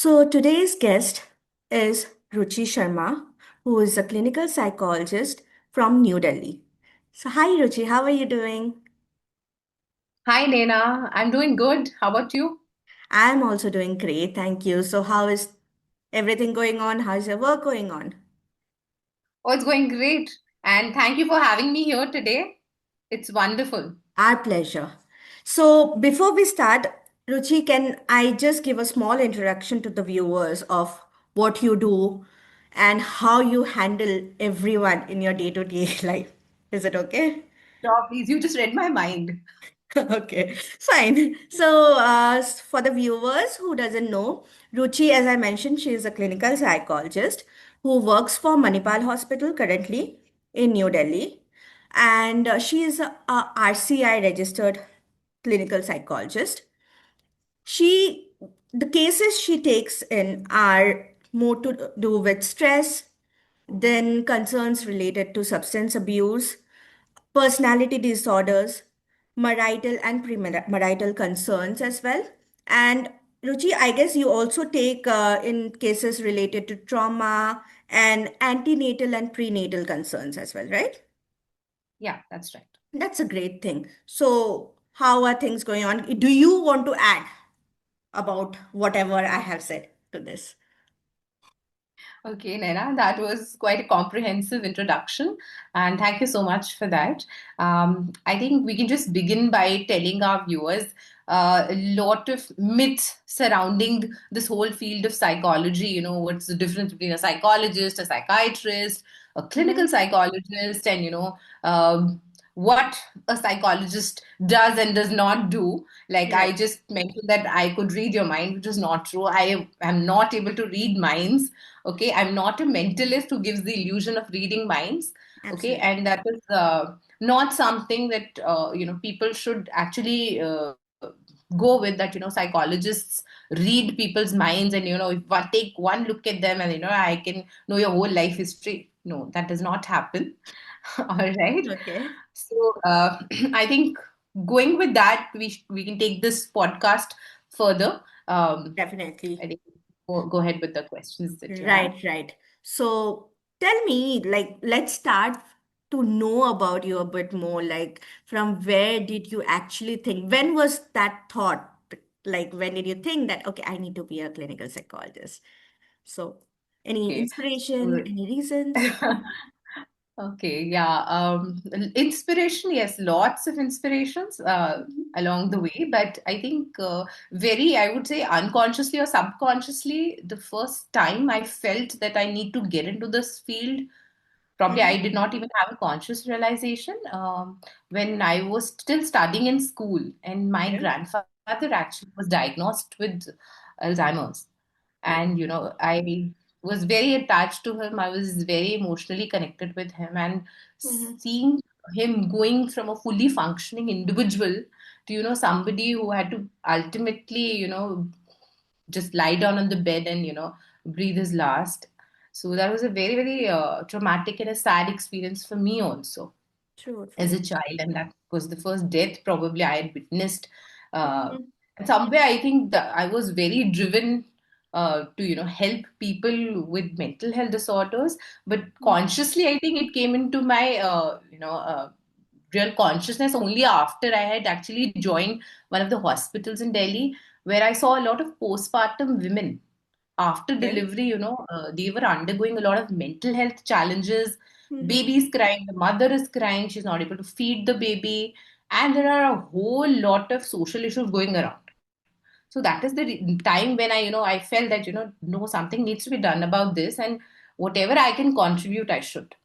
So today's guest is Ruchi Sharma, who is a clinical psychologist from New Delhi. So hi Ruchi, how are you doing? Hi, Nayna. I'm doing good. How about you? I'm also doing great, thank you. So how is everything going on? How's your work going on? Oh, it's going great. And thank you for having me here today. It's wonderful. Our pleasure. So before we start, Ruchi, can I just give a small introduction to the viewers of what you do and how you handle everyone in your day-to-day life? Is it okay? Sure, please. You just read my mind. Okay, fine. So, for the viewers who doesn't know, Ruchi, as I mentioned, she is a clinical psychologist who works for Manipal Hospital currently in New Delhi, and she is a RCI registered clinical psychologist. She, the cases she takes in are more to do with stress, then concerns related to substance abuse, personality disorders, marital and premarital concerns as well. And Ruchi, I guess you also take in cases related to trauma and antenatal and prenatal concerns as well, right? Yeah, that's right. That's a great thing. So, how are things going on? Do you want to add about whatever I have said to this? Okay, Naina, that was quite a comprehensive introduction, and thank you so much for that. I think we can just begin by telling our viewers a lot of myths surrounding this whole field of psychology. What's the difference between a psychologist, a psychiatrist, a clinical Mm-hmm. psychologist, and what a psychologist does and does not do. Like I Right. just mentioned that I could read your mind, which is not true. I am not able to read minds. Okay, I'm not a mentalist who gives the illusion of reading minds. Okay, Absolutely. and that is not something that people should actually go with, that psychologists read people's minds, and if I take one look at them and I can know your whole life history. No, that does not happen. All right. Okay. So I think, going with that, we can take this podcast further. I Definitely. think go ahead with the questions that you have. Right, right. So tell me, like, let's start to know about you a bit more. Like, from where did you actually think? When was that thought? Like, when did you think that, okay, I need to be a clinical psychologist? So, any Okay. inspiration, any reasons? Okay, yeah. Inspiration, yes, lots of inspirations Mhm. along the way, but I think I would say unconsciously or subconsciously, the first time I felt that I need to get into this field, probably I Mhm. did not even have a conscious realization when I was still studying in school, and my Okay. grandfather actually was diagnosed with Alzheimer's. Oh. And I was very attached to him. I was very emotionally connected with him, and Mhm. seeing him going from a fully functioning individual to somebody who had to ultimately just lie down on the bed and breathe his last. So that was a very, very traumatic and a sad experience for me also True, as true. a child, and that was the first death probably I had witnessed. Mhm. And somewhere I think that I was very driven to help people with mental health disorders, but consciously I think it came into my real consciousness only after I had actually joined one of the hospitals in Delhi, where I saw a lot of postpartum women after Okay. delivery. They were undergoing a lot of mental health challenges. Mhm. Baby is crying, the mother is crying, she's not able to feed the baby, and there are a whole lot of social issues going around. So that is the time when I felt that no, something needs to be done about this, and whatever I can contribute, I should.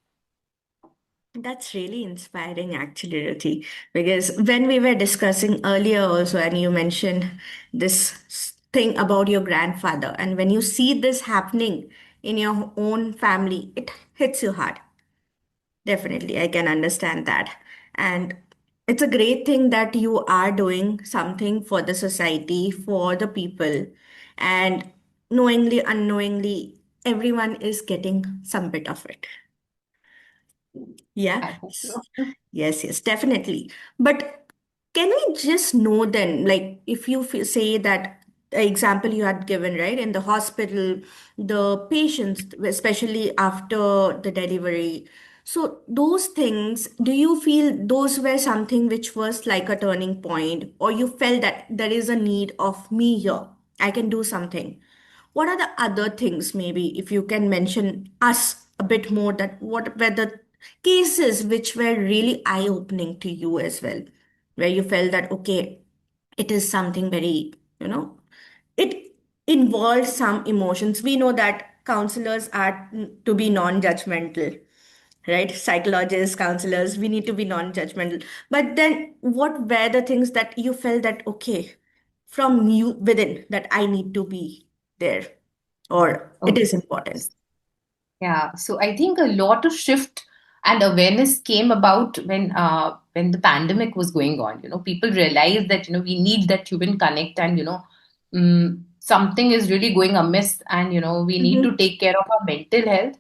That's really inspiring, actually, Ruthi, because when we were discussing earlier also, and you mentioned this thing about your grandfather, and when you see this happening in your own family, it hits you hard. Definitely, I can understand that. And it's a great thing that you are doing something for the society, for the people, and knowingly, unknowingly, everyone is getting some bit of it. Yeah. I hope so. Yes, yes, definitely. But can we just know then, like, if you say that the example you had given, right? In the hospital, the patients, especially after the delivery. So, those things, do you feel those were something which was like a turning point, or you felt that there is a need of me here? I can do something. What are the other things, maybe, if you can mention us a bit more, that what were the cases which were really eye-opening to you as well, where you felt that, okay, it is something very, it involves some emotions. We know that counselors are to be non-judgmental, right? Psychologists, counselors, we need to be non-judgmental. But then what were the things that you felt that, okay, from you within, that I need to be there, or it Okay. is important? Yeah, so I think a lot of shift and awareness came about when the pandemic was going on. People realized that we need that human connect, and something is really going amiss, and we need to Mm-hmm. take care of our mental health.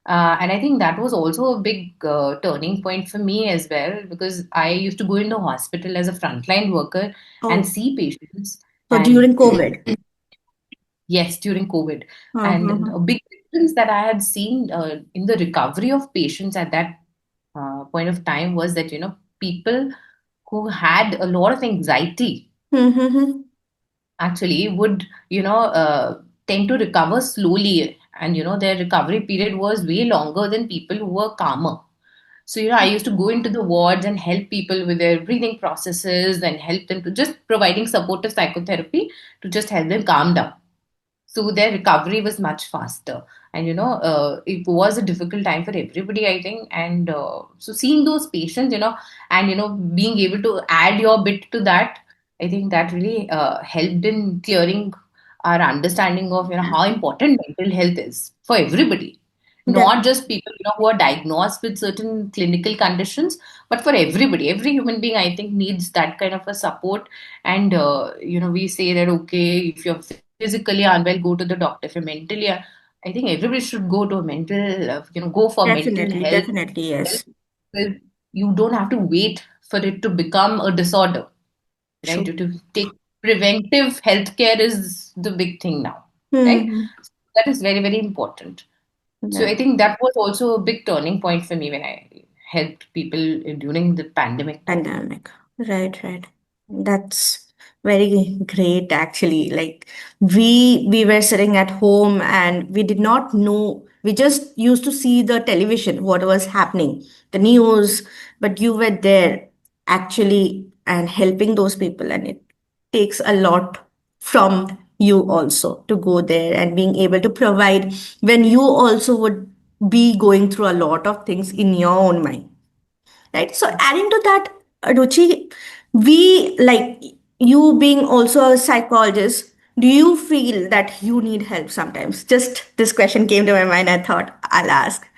And I think that was also a big turning point for me as well, because I used to go in the hospital as a frontline worker and Oh, see patients. so And during COVID. yes, during COVID. And Uh-huh. a big difference that I had seen in the recovery of patients at that point of time was that, people who had a lot of anxiety Mm-hmm. actually would, tend to recover slowly. And, their recovery period was way longer than people who were calmer. So, I used to go into the wards and help people with their breathing processes and help them to just providing supportive psychotherapy to just help them calm down, so their recovery was much faster. And it was a difficult time for everybody, I think. And so seeing those patients, and being able to add your bit to that, I think that really helped in clearing our understanding of how important mental health is for everybody, not just people who are diagnosed with certain clinical conditions, but for everybody. Every human being, I think, needs that kind of a support. And we say that, okay, if you're physically unwell, go to the doctor. If you're mentally, I think everybody should go to a mental, go for mental Definitely, health. definitely, Help, yes. because you don't have to wait for it to become a disorder, right? True. To take preventive healthcare is the big thing now, right? Mm-hmm. That is very, very important. So I Yeah. think that was also a big turning point for me when I helped people during the pandemic time. Pandemic. Right, right. That's very great actually. Like we were sitting at home and we did not know. We just used to see the television, what was happening, the news, but you were there actually and helping those people, and it takes a lot from you also to go there and being able to provide when you also would be going through a lot of things in your own mind, right? So adding to that, Ruchi, we like, you being also a psychologist, do you feel that you need help sometimes? Just this question came to my mind. I thought I'll ask.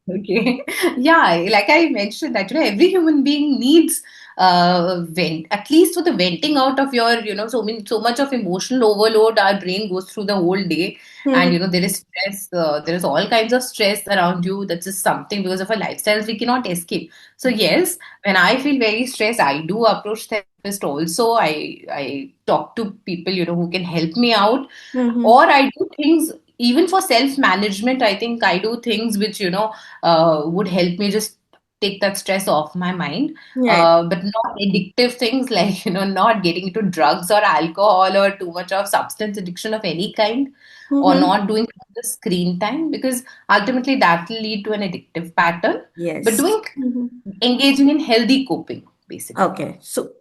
Okay. Yeah, like I mentioned that, every human being needs vent, at least for the venting out of your, so much of emotional overload our brain goes through the whole day. And, Mm-hmm. there is stress, there is all kinds of stress around you. That's just something because of our lifestyles we cannot escape. So yes, when I feel very stressed, I do approach therapist also. I talk to people, who can help me out, Mm-hmm. or I do things even for self management. I think I do things which would help me just take that stress off my mind, Right. but not addictive things like not getting into drugs or alcohol or too much of substance addiction of any kind, or Mm-hmm. not doing the screen time, because ultimately that will lead to an addictive pattern. But Yes. doing Mm-hmm. engaging in healthy coping, basically. Okay. So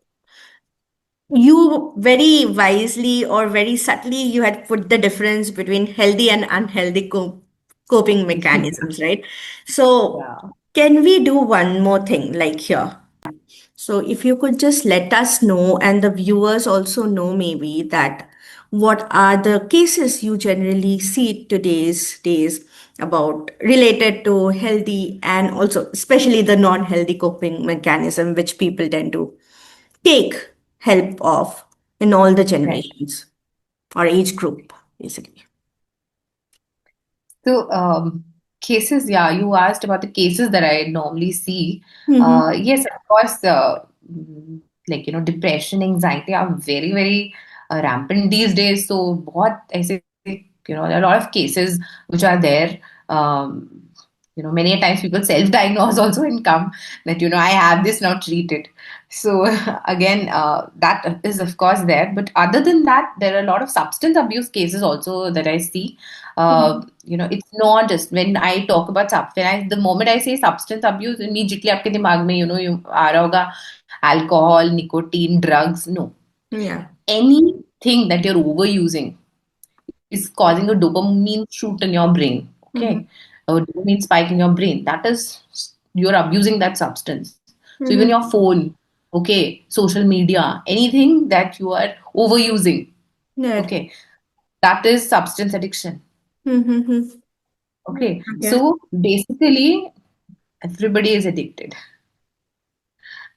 you very wisely or very subtly you had put the difference between healthy and unhealthy coping mechanisms, right? So Yeah. can we do one more thing like here? So if you could just let us know, and the viewers also know maybe, that what are the cases you generally see today's days about related to healthy and also especially the non-healthy coping mechanism which people tend to take help of in all the Right. generations or age group, basically. So, cases, yeah, you asked about the cases that I normally see. Mm-hmm. Yes, of course, like, depression, anxiety are very, very, rampant these days. So, what I say, there are a lot of cases which are there. Um, many a times people self-diagnose also and come that, I have this, now treat it. So, again, that is of course there. But other than that, there are a lot of substance abuse cases also that I see. Mhm. It's not just when I talk about the moment I say substance abuse, immediately आपके दिमाग में, you आ रहा होगा alcohol, nicotine, drugs. No, Yeah. anything that you're overusing is causing a dopamine shoot in your brain. Mhm. Okay, a dopamine spike in your brain. That is, you're abusing that substance. So even your Mhm. phone, okay, social media, anything that you are overusing, Right. okay, that is substance addiction. Mhm. Okay, Okay. so basically everybody is addicted.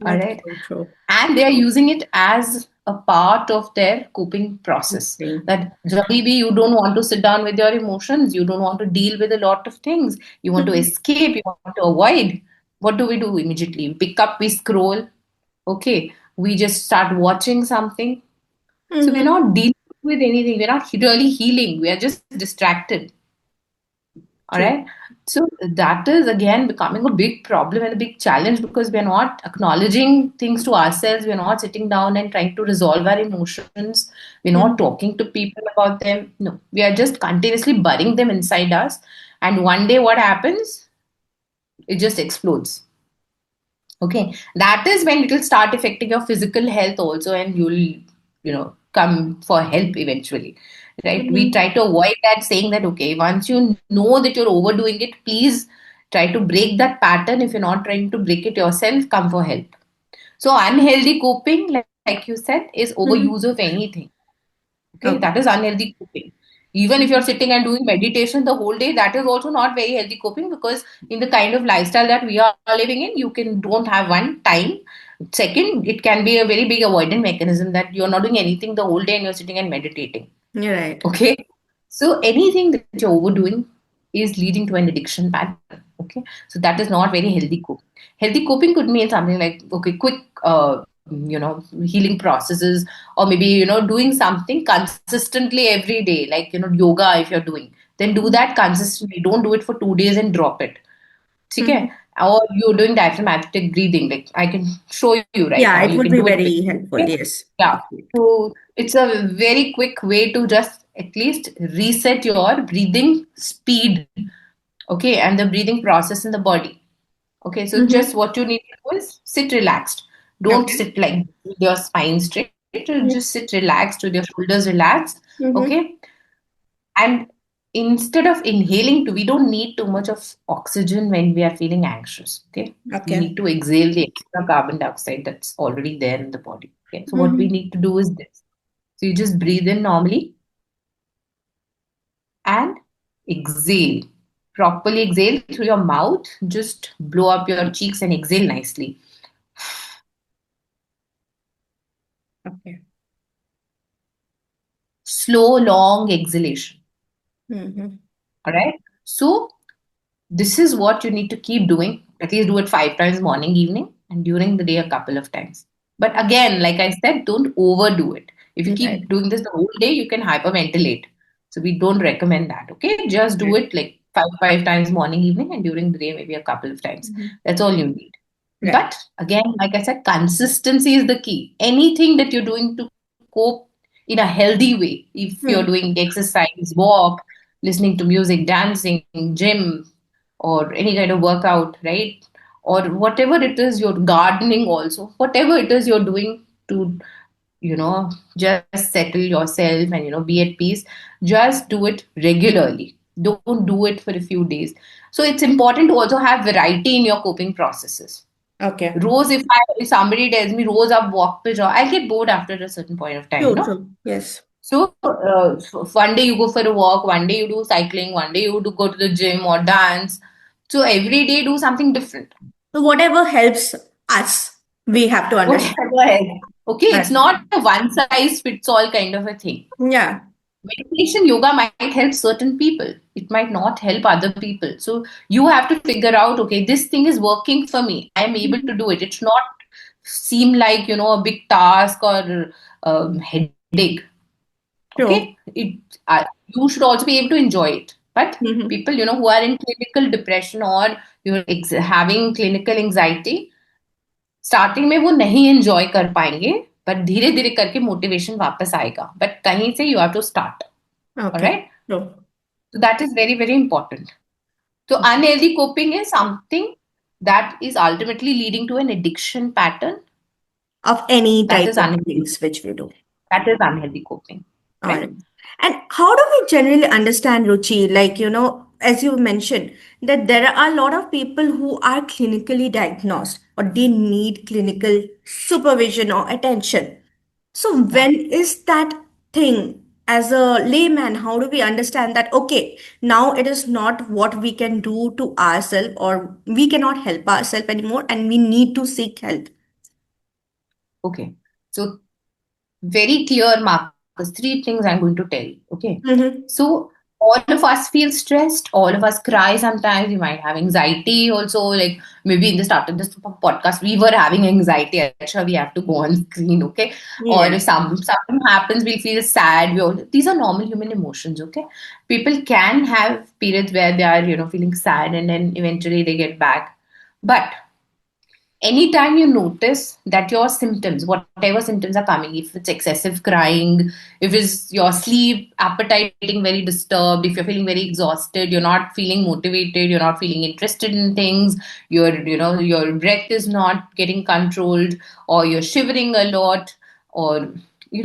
All That's right. so true. And they are using it as a part of their coping process. Thing. That maybe you don't want to sit down with your emotions, you don't want to deal with a lot of things, you want to escape, you want to avoid. What do we do immediately? We pick up, we scroll, okay, we just start watching something. So we're Mhm. not dealing with anything, we're not really healing, we are just distracted. All True. right. So that is again becoming a big problem and a big challenge because we are not acknowledging things to ourselves. We are not sitting down and trying to resolve our emotions. We're not Mhm. talking to people about them. No, we are just continuously burying them inside us. And one day, what happens? It just explodes. Okay, that is when it will start affecting your physical health also, and you'll, come for help eventually, right? We Mhm. try to avoid that, saying that, okay, once you know that you're overdoing it, please try to break that pattern. If you're not trying to break it yourself, come for help. So, unhealthy coping, like you said, is Mhm. overuse of anything. Okay, Okay. that is unhealthy coping. Even if you're Mhm. sitting and doing meditation the whole day, that is also not very healthy coping because in the kind of lifestyle that we are living in, you can don't have one time. Second, it can be a very big avoidant mechanism that you're not doing anything the whole day and you're sitting and meditating. You're right. Okay. So anything that you're overdoing is leading to an addiction pattern. Okay. So that is not very healthy coping. Healthy coping could mean something like, okay, quick, healing processes, or maybe, doing something consistently every day, like, yoga, if you're doing, then do that consistently. Don't do it for 2 days and drop it. Okay. Mhm. Or you're doing diaphragmatic breathing. Like I can show you right Yeah, now. it You would can be do it very quickly. helpful. Okay? Yes. Yeah. So it's a very quick way to just at least reset your breathing speed, okay, and the breathing process in the body. Okay, so just Mhm. what you need to do is sit relaxed. Don't Okay. sit like with your spine straight. Yes. Just sit relaxed with your shoulders relaxed. Mhm. Okay, and instead of inhaling, we don't need too much of oxygen when we are feeling anxious. Okay, we Okay. need to exhale the extra carbon dioxide that's already there in the body. Okay, so what we Mhm. need to do is this. So you just breathe in normally and exhale. Properly exhale through your mouth. Just blow up your cheeks and exhale nicely. Okay. Slow, long exhalation. Mhm. All right. So this is what you need to keep doing. At least do it 5 times morning, evening, and during the day a couple of times. But again, like I said, don't overdo it. If you Right. keep doing this the whole day, you can hyperventilate. So we don't recommend that. Okay, just do Right. it like five times morning, evening, and during the day maybe a couple of times. Mhm. That's all you need. Right. But again, like I said, consistency is the key. Anything that you're doing to cope in a healthy way, if you're Hmm. doing exercise, walk, listening to music, dancing, gym, or any kind of workout, right? Or whatever it is, you're gardening also, whatever it is you're doing to, just settle yourself and, be at peace, just do it regularly. Don't do it for a few days. So it's important to also have variety in your coping processes. Okay. Rose, if somebody tells me rose up walk pe jao, I'll get bored after a certain point of time, True. True. Yes. So one day you go for a walk, one day you do cycling, one day you do go to the gym or dance. So every day do something different. So whatever helps us, we have to Okay, understand. go ahead. Okay, it's Right. not a one size fits all kind of a thing. Yeah. Meditation yoga might help certain people. It might not help other people. So you have to figure out, okay, this thing is working for me. I am able to Mhm. do it. It's not seem like, a big task or headache. True. Okay, you should also be able to enjoy it. But Mm-hmm. people, who are in clinical depression or having clinical anxiety, starting में वो नहीं enjoy कर पाएंगे, but धीरे धीरे करके motivation वापस आएगा, बट कहीं से you have to start. Okay. Alright, True. so that is very very important. So unhealthy coping is something that is ultimately leading to an addiction pattern. Of any That type is of unhealthy. things which we do. That is unhealthy coping, All right? right. And how do we generally understand Ruchi? Like, as you mentioned, that there are a lot of people who are clinically diagnosed or they need clinical supervision or attention. So, Yeah. when is that thing, as a layman, how do we understand that, okay, now it is not what we can do to ourselves or we cannot help ourselves anymore and we need to seek help? Okay. So very clear markers, three things I'm going to tell you. Okay. Mm-hmm. So all of us feel stressed, all of us cry sometimes, we might have anxiety also. Like maybe in the start of this podcast, we were having anxiety. Actually, we have to go on screen, okay? Or Yeah. if something happens, we'll feel sad. These are normal human emotions, okay? People can have periods where they are, feeling sad and then eventually they get back. But anytime you notice that your symptoms, whatever symptoms are coming, if it's excessive crying, if it's your sleep appetite getting very disturbed, if you're feeling very exhausted, you're not feeling motivated, you're not feeling interested in things, your breath is not getting controlled, or you're shivering a lot, or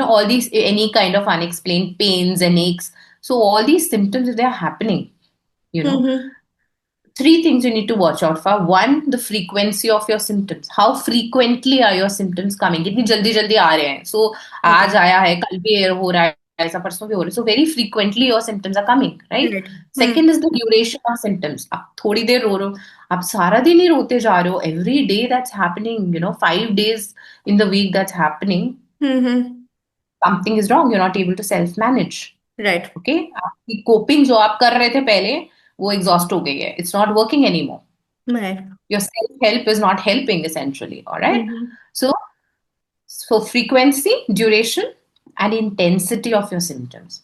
all these, any kind of unexplained pains and aches. So all these symptoms, if they're happening, you know Mm-hmm. three things you need to watch out for. One, the frequency of your symptoms. How frequently are your symptoms coming? कितनी जल्दी जल्दी आ रहे हैं? So Okay. आज आया है, कल भी हो रहा है, ऐसा परसों भी हो रहा है. So very frequently your symptoms are coming, right? Right. Hmm. Second is the duration of symptoms. आप थोड़ी देर रो रहे हो, आप सारा दिन ही रोते जा रहे हो. Every day that's happening, 5 days in the week that's happening. Mm-hmm. Something is wrong. You're not able to self manage. Right. Okay, आपकी कोपिंग जो आप कर रहे थे पहले, वो एग्जॉस्ट हो गई है. It's not working any more. Right. Your self help is not helping essentially. All right. Mm-hmm. So so frequency, duration, and intensity of your symptoms.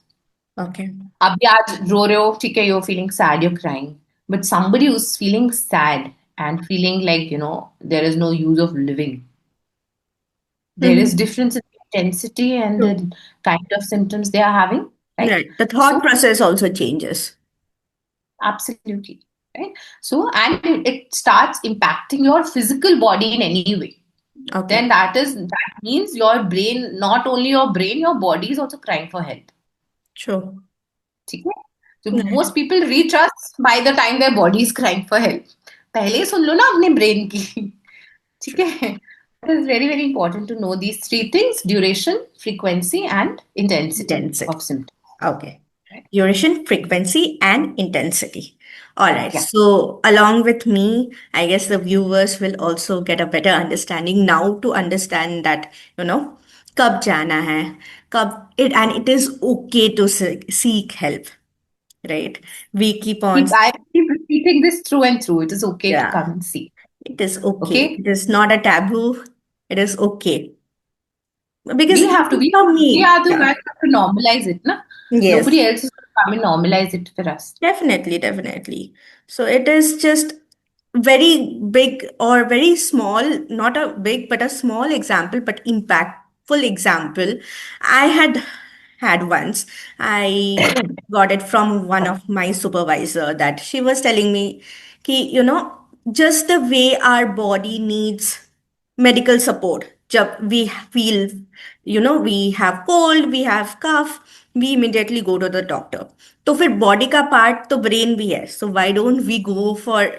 Okay. अभी आज रो रहे हो, ठीक है, you're feeling sad, you're crying, but somebody who's feeling sad and feeling like there is no use of living, there is Mm-hmm. difference in the intensity and True. the kind of symptoms they are having, right? Right. The thought So process also changes. absolutely. Right. So, and it starts impacting your physical body in any way. Okay. Then that means your brain, not only your brain, your body is also crying for help. True. ठीक है? So Right. most people reach us by the time their body is crying for help. पहले ही सुन लो ना अपने brain की. ठीक True. है? It is very very important to know these three things: duration, frequency, and intensity Intensity. of symptoms. Okay. Right? Duration, frequency, and intensity. All right. Yeah. So, along with me, I guess the viewers will also get a better understanding now to understand that, कब जाना है, and it is okay to seek help, right? We keep on, I keep repeating this through and through. It is okay to yeah, come and see. it is okay. Okay? It is not a taboo. It is okay. Because We have to. even for We me, are the yeah, ones who have to normalize it, na? yes. Nobody else is going to come and normalize it for us. Definitely, definitely. So it is just very big or very small, not a big, but a small example, but impactful example. I had once. I got it from one of my supervisor that she was telling me, कि, just the way our body needs medical support. जब we feel, we have cold, we have cough, we immediately go to the doctor. तो फिर body का part तो brain भी है so why don't we go for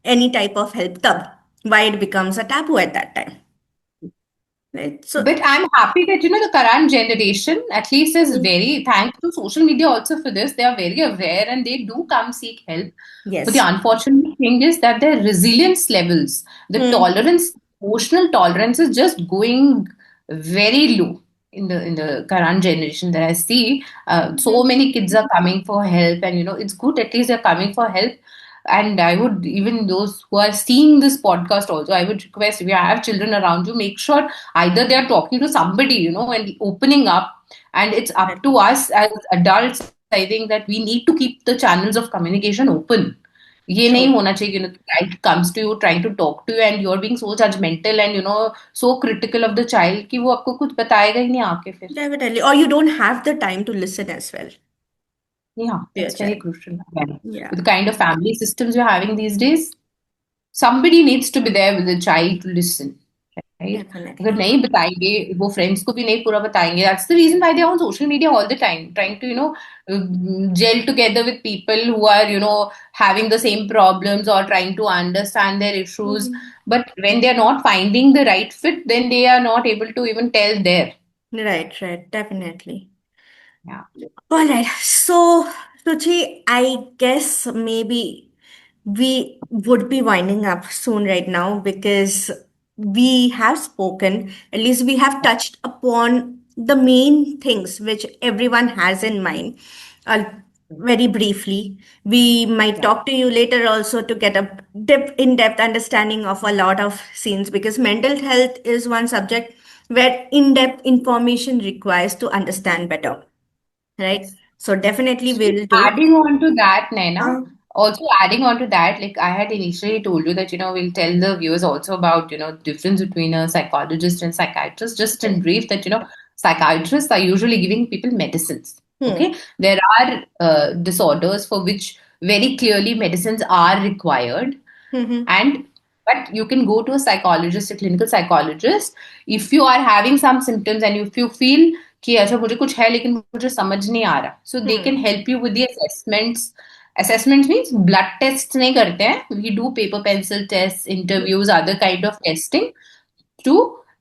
any type of help तब why it becomes a taboo at that time right so But I'm happy that the current generation at least is very, thanks to social media also for this. They are very aware and they do come seek help. But the yes unfortunate thing is that their resilience levels, the tolerance, emotional tolerance is just going very low in the current generation that I see. So many kids are coming for help, and it's good at least they're coming for help. And I would, even those who are seeing this podcast also, I would request, if you have children around you, make sure either they are talking to somebody, and opening up. And it's up to us as adults, I think, that we need to keep the channels of communication open. ये नहीं True. होना चाहिए, child comes to you trying to talk to you and you're being so judgmental and so critical of the child कि वो आपको कुछ बताएगा ही नहीं आके फिर. Definitely. Or you don't have the time to listen as well Yeah, to your that's very child. crucial. Again, Yeah, with the kind of family systems you're having these days, somebody needs to be there with the child to listen, right? अगर definitely. नहीं बताएंगे, वो friends को भी नहीं पूरा बताएंगे. That's the reason why they're on social media all the time, trying to gel together with people who are having the same problems or trying to understand their issues. Mhm. But when they're not finding the right fit, then they are not able to even tell there. Right, right, definitely. Yeah. All right. So, Ruchi, I guess maybe we would be winding up soon right now because we have spoken, at least we have touched upon the main things which everyone has in mind. Uh, Very briefly, we might Yeah. talk to you later also to get a in-depth understanding of a lot of scenes because mental health is one subject where in-depth information requires to understand better, right? Yes. So definitely So just we'll do. adding on to that, Naina, Uh, also adding on to that, like I had initially told you that, we'll tell the viewers also about, difference between a psychologist and psychiatrist, just in brief that, psychiatrists are usually giving people medicines. hmm. Okay. There are disorders for which very clearly medicines are required. Hmm. And but you can go to a psychologist, a clinical psychologist, if you are having some symptoms and if you feel कि अच्छा मुझे कुछ है लेकिन मुझे समझ नहीं आ रहा, so they can Hmm. help you with the assessments means blood tests नहीं करते हैं, we do paper pencil tests, interviews, other kind of testing to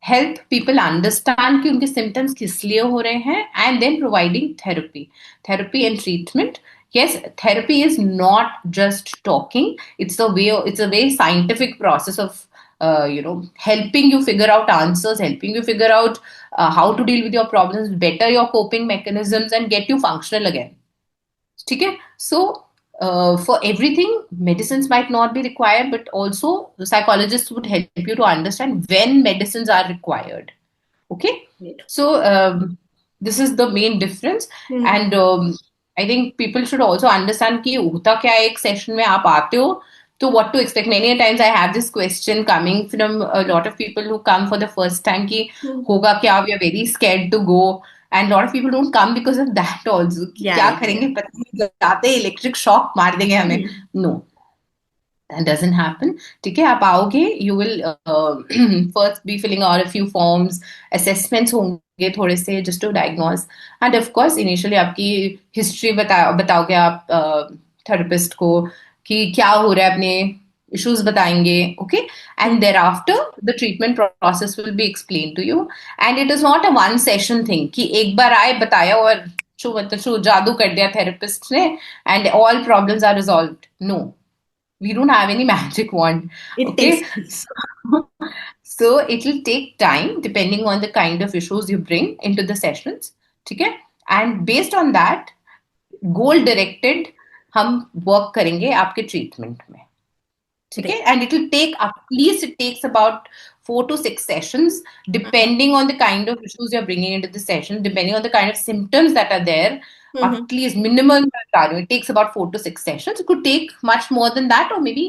help people understand कि उनके symptoms किस लिए हो रहे हैं, and then providing therapy and treatment. Yes, therapy is not just talking. It's a very scientific process of helping you figure out answers, helping you figure out how to deal with your problems, better your coping mechanisms, and get you functional again. ठीक है. So for everything, medicines might not be required, but also the psychologists would help you to understand when medicines are required. Okay. Great. So this is the main difference. Hmm. And I think people should also understand कि होता क्या है एक session में आप आते हो, तो what to expect. Many a times I have this question coming from a lot of people who come for the first time कि Hmm. होगा क्या, we are very scared to go. And a lot of people don't come because of that also, कि Yeah, क्या yeah, करेंगे yeah. पता नहीं, जाते ही electric shock मार देंगे हमें. Hmm. No, that doesn't happen. ठीक है, आप आओगे, you will first be filling out a few forms, assessments होंगे थोड़े से just to diagnose, and of course initially आपकी history बताओगे आप therapist को कि क्या हो रहा है, अपने issues बताएंगे. Okay. And Hmm. thereafter the treatment process will be explained to you, and it is not a one session thing कि एक बार आए बताया और छू जादू कर दिया therapist ने and all problems are resolved. No, we don't have any magic wand. It takes Okay. time. So it will take time depending on the kind of issues you bring into the sessions. Okay. And based on that, goal directed हम work करेंगे आपके treatment में. Okay. Great. And it will take, at least it takes about 4 to 6 sessions, Uh-huh. depending on the kind of issues you're bringing into the session, depending on the kind of symptoms that are there. At Hmm. least minimum, it takes about 4 to 6 sessions. It could take much more than that, or maybe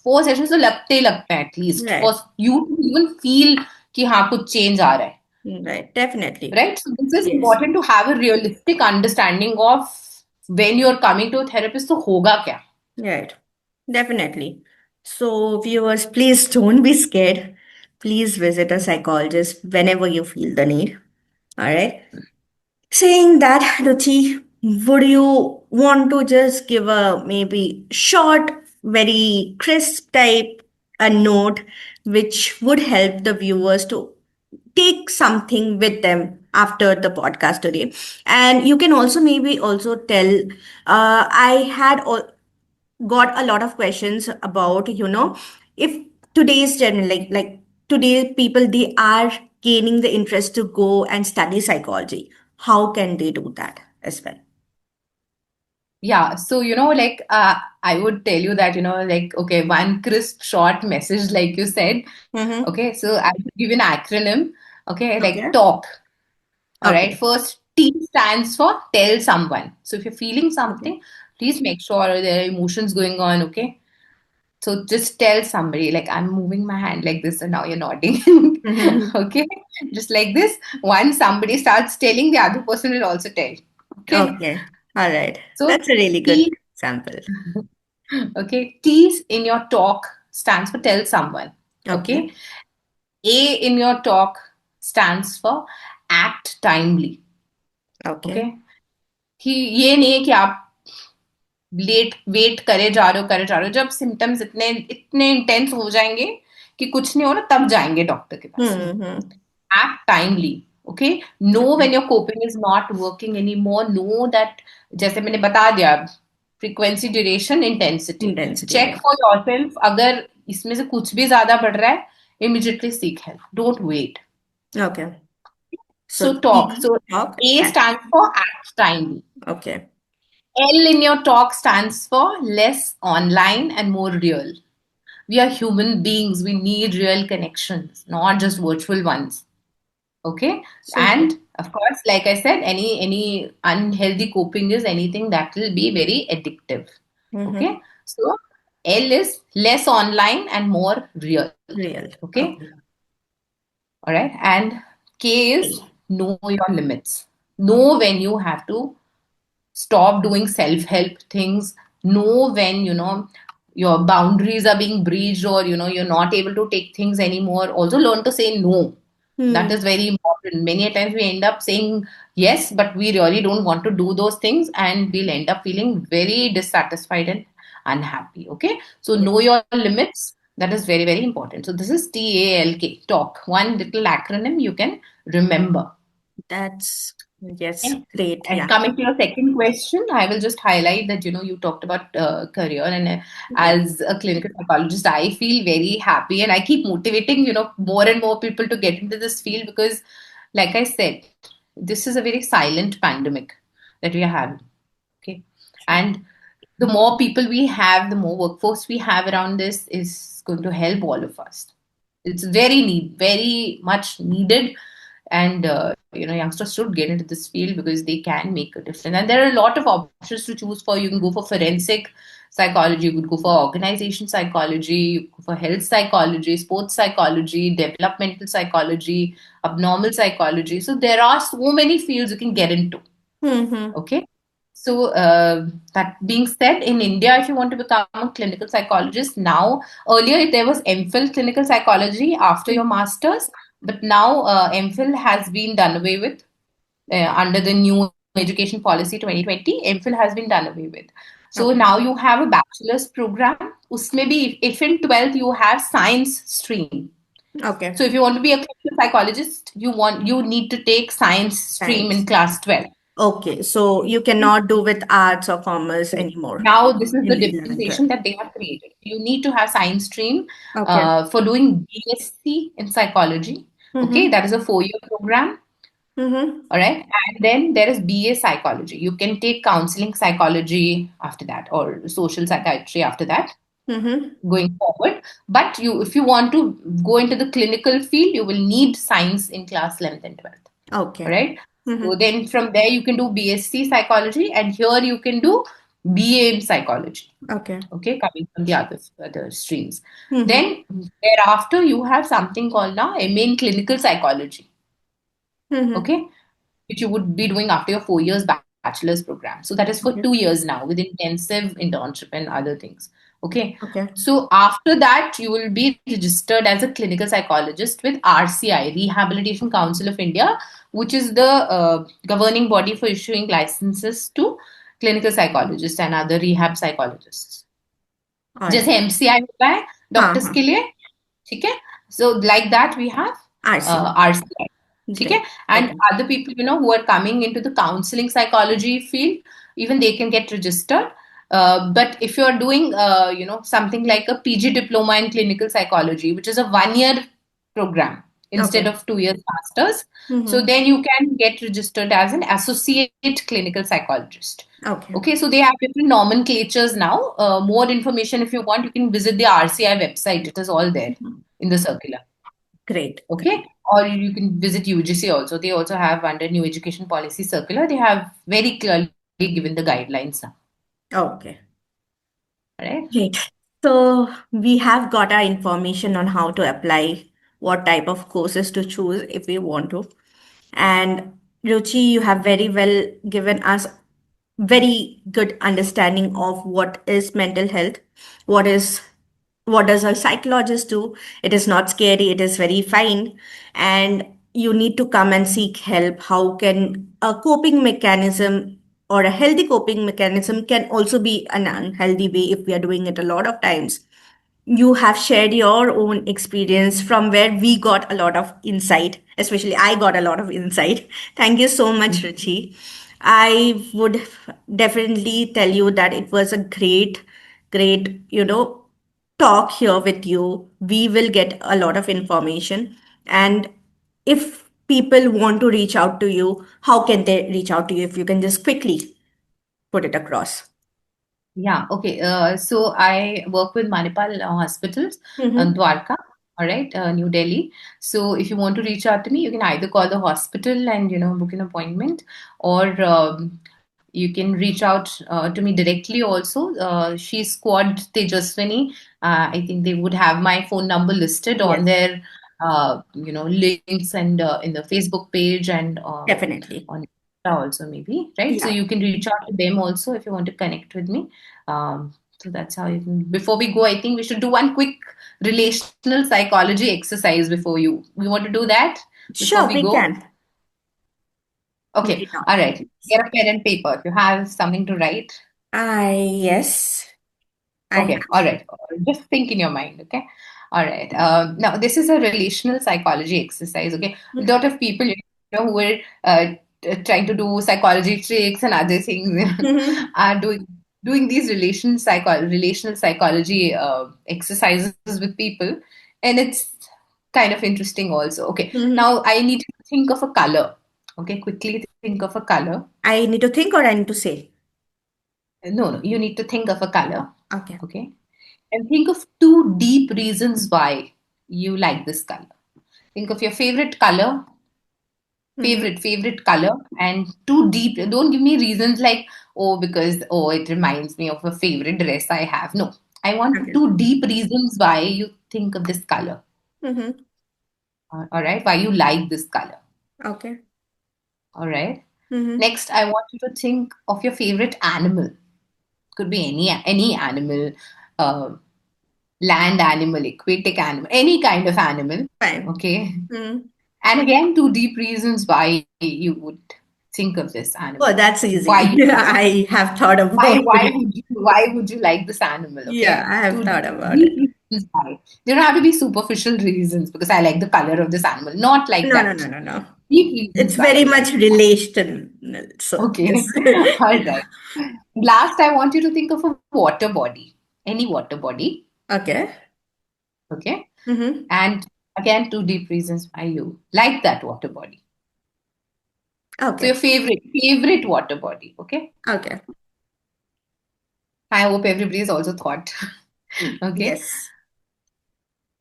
4 sessions तो लगते ही लगते हैं at least for Right. you to even feel कि हाँ कुछ change आ रहा है. Right. Definitely. Right? So this is Yes. important to have a realistic understanding of when you're coming to a therapist, तो होगा क्या? Right. Definitely. So, viewers, please don't be scared. Please visit a psychologist whenever you feel the need. All right. Saying that, Ruchi, would you want to just give a maybe short, very crisp type a note which would help the viewers to take something with them after the podcast today? And you can also maybe also tell, I had got a lot of questions about, if today's general, like today people, they are gaining the interest to go and study psychology. How can they do that as well? Yeah, so like I would tell you that, like, okay, one crisp short message, like you said. Mm-hmm. Okay, so I will give you an acronym. Okay, like Okay. talk. All right, Okay. first T stands for tell someone. So if you're feeling Okay. something, please make sure there are emotions going on. Okay, so just tell somebody, like I'm moving my hand like this, and now you're nodding. Mm-hmm. Okay, just like this. Once somebody starts telling, the other person will also tell. Okay, Okay. All right. so That's a really good T. example. Okay, T in your talk stands for tell someone. Okay. Okay, A in your talk stands for act timely. Okay. Okay, कि ये नहीं है कि आप late wait करे जा रहे हो जब सिम्टम्स इतने इतने इंटेंस हो जाएंगे कि कुछ नहीं हो रहा तब जाएंगे डॉक्टर के पास में. Mm-hmm. Act timely. Okay, know Okay. when your coping is not working anymore. Know that, जैसे मैंने बता दिया, frequency, duration, intensity. Intensity. Check Yeah. for yourself. अगर इसमें से कुछ भी ज्यादा बढ़ रहा है, immediately seek help. Don't wait. Okay. So So talk. T, So talk, A stands action. for act timely. Okay. L in your talk stands for less online and more real. We are human beings. We need real connections, not just virtual ones. Okay, So, and of course, like I said, any unhealthy coping is anything that will be very addictive. mm-hmm. Okay, so L is less online and more real. Real. Okay, Okay. all right, and K is A. know your limits. Know when you have to stop doing self-help things. Know when your boundaries are being breached, or you're not able to take things anymore. Also learn to say no. That Hmm. is very important. Many a times we end up saying yes, but we really don't want to do those things, and we'll end up feeling very dissatisfied and unhappy. Okay, so Yeah. know your limits. That is very, very important. So this is TALK, talk. One little acronym you can remember. That's, yes, Okay. great. And Yeah. coming to your second question, I will just highlight that you talked about career, and Yeah. as a clinical psychologist, I feel very happy, and I keep motivating more and more people to get into this field because, like I said, this is a very silent pandemic that we are having. Okay, Sure. and the more people we have, the more workforce we have around this is going to help all of us. It's very much needed, and youngsters should get into this field because they can make a difference. And there are a lot of options to choose for. You can go for forensic psychology, you could go for organization psychology, you go for health psychology, sports psychology, developmental psychology, abnormal psychology. So there are so many fields you can get into. Mm-hmm. Okay. So, that being said, in India, if you want to become a clinical psychologist, now, earlier there was MPhil clinical psychology after your master's, but now MPhil has been done away with under the new education policy 2020. MPhil has been done away with. So Okay. now you have a bachelor's program. Usme bhi, if in 12th you have science stream. So Okay. if you want to be a clinical psychologist, you need to take science stream in Thanks. class 12. Okay. So you cannot do with arts or commerce Correct. anymore Now, this is the in 11, 12. differentiation that they have created. You need to have science stream Okay. for doing BSc in psychology. Okay, Mm-hmm. that is a 4-year program. Mm-hmm. All right, and then there is BA psychology. You can take counseling psychology after that, or social psychiatry after that, Mm-hmm. going forward. But if you want to go into the clinical field, you will need science in class 11th and 12th. All Okay. right. So Mm-hmm. then from there you can do BSc psychology, and here you can do BA in psychology. Okay. Okay, coming from the other streams. Mm-hmm. Then thereafter you have something called now MA in clinical psychology. Mm-hmm. Okay, which you would be doing after your 4 years bachelor's program. So that is for Okay. 2 years now with intensive internship and other things. Okay. Okay. So after that, you will be registered as a clinical psychologist with RCI, Rehabilitation Council of India, which is the governing body for issuing licenses to clinical psychologists and other rehab psychologists. All जैसे right. MCI होता है हाँ doctors हाँ. के लिए. ठीक है. So like that we have RC. RCI. ठीक है. Great. And Okay. other people who are coming into the counseling psychology field, even they can get registered. But if you're doing something like a PG diploma in clinical psychology, which is a 1-year program, instead Okay. of 2 years masters. So Mm-hmm. then you can get registered as an associate clinical psychologist. Okay. Okay, so they have different nomenclatures now. More information, if you want, you can visit the RCI website. It is all there in the circular. Great. Okay, or you can visit UGC also. They also have under New Education Policy Circular. They have very clearly given the guidelines now. Okay. Right? Great. So we have got our information on how to apply, what type of courses to choose if we want to. And Ruchi, you have very well given us very good understanding of what is mental health, what is what does a psychologist do. It is not scary, it is very fine, and you need to come and seek help. How can a coping mechanism or a healthy coping mechanism can also be an unhealthy way if we are doing it a lot of times. You have shared your own experience from where we got a lot of insight, especially I got a lot of insight. Thank you so much, Ruchi. I would definitely tell you that it was a great, talk here with you. We will get a lot of information. And if people want to reach out to you, how can they reach out to you? If you can just quickly put it across. Yeah, okay. So I work with Manipal Hospitals, Mm-hmm. Dwarka, all right, New Delhi. So if you want to reach out to me, you can either call the hospital and book an appointment, or you can reach out to me directly also. She's Squad Tejaswini. I think they would have my phone number listed on Yes, their links and in the Facebook page and definitely. on Insta also maybe, right? So Yeah. you can reach out to them also if you want to connect with me. So that's how you can. Before we go, I think we should do one quick relational psychology exercise before you. We want to do that before Sure, we we go. can. Okay, Why not? all right. Get a pen and paper if you have something to write. Yes, I Okay, all have. right. Just think in your mind, okay? All right. Now, this is a relational psychology exercise, okay? A lot of people, who are trying to do psychology tricks and other things Mm-hmm. are doing these relational psychology exercises with people, and it's kind of interesting also. Okay, Mm-hmm. now I need to think of a color. Okay, quickly think of a color. I need to think or I need to say? No, no, you need to think of a color. Okay. Okay. And think of two deep reasons why you like this color. Think of your favorite color, Mm-hmm. favorite color, and two deep. Don't give me reasons like, oh, because, oh, it reminds me of a favorite dress I have. No, I want Okay. two deep reasons why you think of this color. Mm-hmm. All right. Why you like this color. Okay. All right. Mm-hmm. Next, I want you to think of your favorite animal. Could be any animal, uh, land animal, aquatic animal, any kind of animal. Fine. Okay. Mm. And again, two deep reasons why you would think of this Oh, animal. that's Why easy. you I have thought about it. why would you like this animal? Yeah, Okay, I have two thought about it. deep reasons why. They don't have to be superficial reasons because I like the color of this animal. Not like No, no, no, that. no, no. Deep reasons It's why very you much like this animal. relational. So Okay, just all right. Last, I want you to think of a water body, any water body. okay. Okay, Mm-hmm. and again, two deep reasons why you like that water body. So your Okay. favorite water body. Okay. Okay. I hope everybody is also thought. Okay. Yes.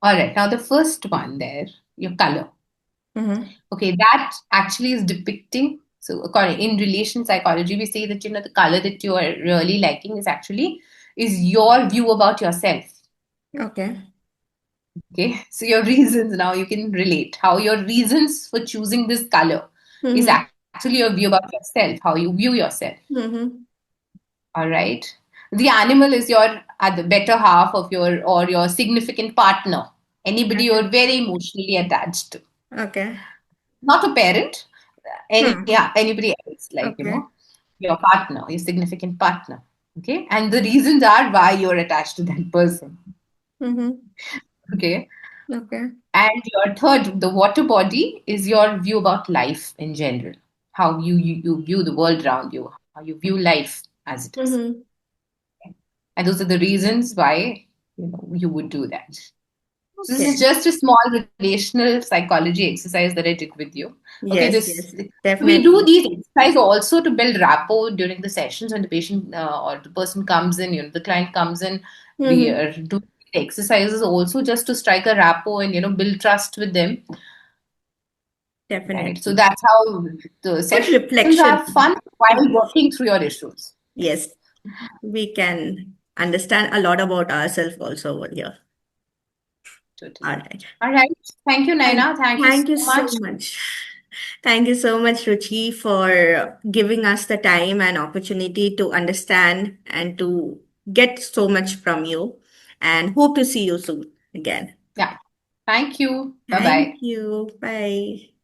All right. Now the first one there, your color. Mm-hmm. Okay, that actually is depicting. So according in relation psychology, we say that the color that you are really liking is your view about yourself. Okay. Okay. So your reasons now you can relate how your reasons for choosing this color is Mm-hmm. actually your view about yourself, how you view yourself. Mm-hmm. All right. The animal is your the better half of your significant partner. Anybody Okay. you're very emotionally attached to. Okay. Not a parent, Hmm. anybody else, like Okay. your partner, your significant partner. Okay. And the reasons are why you're attached to that person. Mm-hmm. Okay. Okay. And your third, the water body, is your view about life in general. How you view the world around you, how you view life as it is. Mm-hmm. And those are the reasons why you would do that. So this is Okay. just a small relational psychology exercise that I did with you. Okay, Yes, this yes, we do definitely. these exercises also to build rapport during the sessions when the patient or the person comes in, the client comes in. We Mm-hmm. are doing exercises also just to strike a rapport and build trust with them. Right. So Definitely. that's how the Good sessions are reflection. fun while Yes. working through your issues. Yes, we can understand a lot about ourselves also over here. All Totally. right. All right. Thank you, Thank, Naina. Thank you so thank you so much. much. Thank you so much, Ruchi, for giving us the time and opportunity to understand and to get so much from you. And hope to see you soon again. Yeah. Thank you. Bye Thank bye. you. Bye.